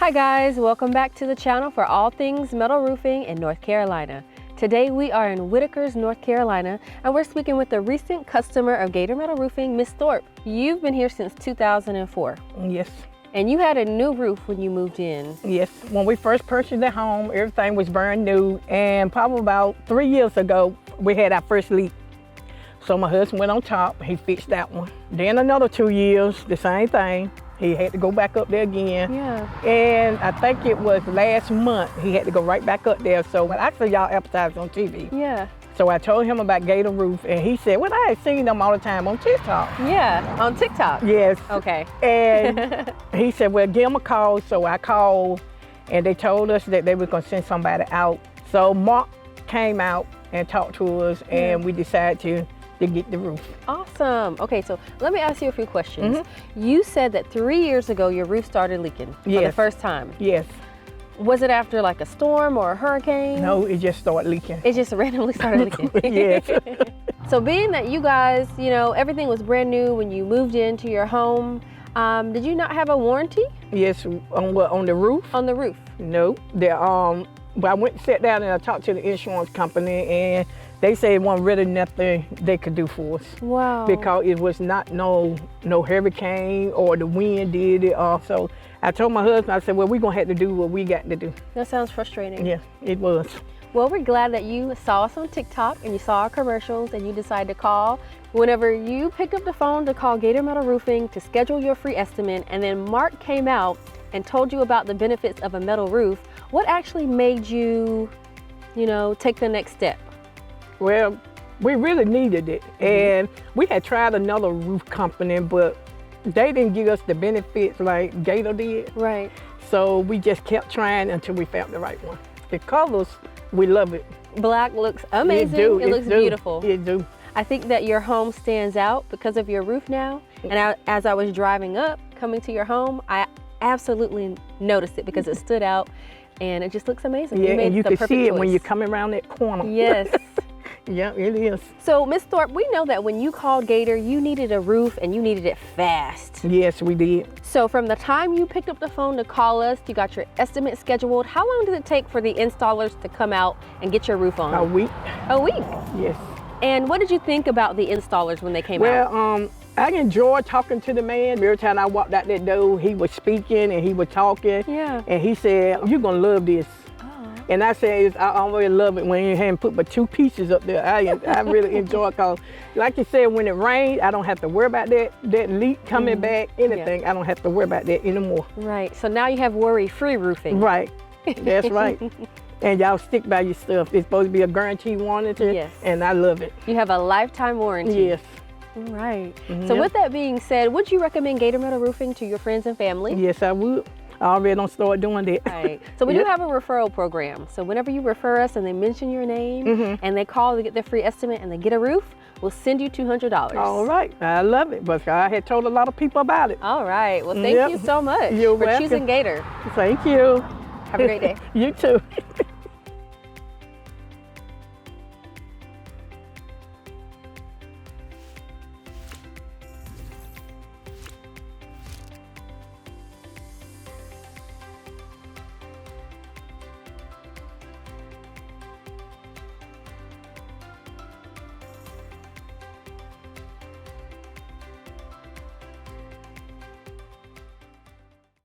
Hi guys, welcome back to the channel for all things metal roofing in North Carolina. Today we are in Whitakers, North Carolina, and we're speaking with a recent customer of Gator Metal Roofing, Miss Thorpe. You've been here since 2004. Yes. And you had a new roof when you moved in. Yes. When we first purchased the home, everything was brand new, and probably about 3 years ago, we had our first leak. So my husband went on top, he fixed that one. Then another 2 years, the same thing. He had to go back up there again. Yeah. And I think it was last month, he had to go right back up there. So when I saw y'all advertised on TV. Yeah. So I told him about Gator Roof, and he said, well, I had seen them all the time on TikTok. Yeah, on TikTok. Yes. Okay. And he said, well, give him a call. So I called, and they told us that they were gonna send somebody out. So Mark came out and talked to us, and we decided to get the roof. Awesome. Okay, so let me ask you a few questions. You said that 3 years ago your roof started leaking for the first time. Yes. Was it after like a storm or a hurricane? No, it just started leaking. It just randomly started leaking. Yes. So being that you guys, you know, everything was brand new when you moved into your home, did you not have a warranty? Yes, on what, on the roof? On the roof? No, but I went and sat down and I talked to the insurance company, and they said it wasn't really nothing they could do for us. Wow. Because it was not no hurricane or the wind did it. So I told my husband, I said, well, we're gonna have to do what we got to do. That sounds frustrating. Yeah, it was. Well, we're glad that you saw us on TikTok and you saw our commercials and you decided to call. Whenever you pick up the phone to call Gator Metal Roofing to schedule your free estimate, and then Mark came out and told you about the benefits of a metal roof, what actually made you, take the next step? Well, we really needed it. And we had tried another roof company, but they didn't give us the benefits like Gator did. Right. So we just kept trying until we found the right one. The colors, we love it. Black looks amazing. It looks beautiful. It do. I think that your home stands out because of your roof now. And as I was driving up, coming to your home, I absolutely noticed it because it stood out and it just looks amazing. Yeah, and you can see it when you're coming around that corner. Yes. Yeah, it is. So, Miss Thorpe, we know that when you called Gator, you needed a roof and you needed it fast. Yes, we did. So from the time you picked up the phone to call us, you got your estimate scheduled, how long did it take for the installers to come out and get your roof on? A week. A week? Yes. And what did you think about the installers when they came out? Well, I enjoyed talking to the man. Every time I walked out that door, he was speaking and he was talking. Yeah. And he said, you're gonna love this. And I said, I always love it when you hadn't put but 2 pieces up there. I really enjoy it because, like you said, when it rains, I don't have to worry about that leak coming back, anything. I don't have to worry about that anymore. Right, so now you have worry-free roofing. Right, that's right. And y'all stick by your stuff. It's supposed to be a guaranteed warranty, yes. And I love it. You have a lifetime warranty. Yes. Right. So with that being said, would you recommend Gator Metal Roofing to your friends and family? Yes, I would. I already don't start doing that. Right. So we do have a referral program. So whenever you refer us and they mention your name and they call to get their free estimate and they get a roof, we'll send you $200. All right. I love it. But I had told a lot of people about it. All right. Well, thank you so much You're for welcome. choosing Gator. Thank you. Have a great day. You too.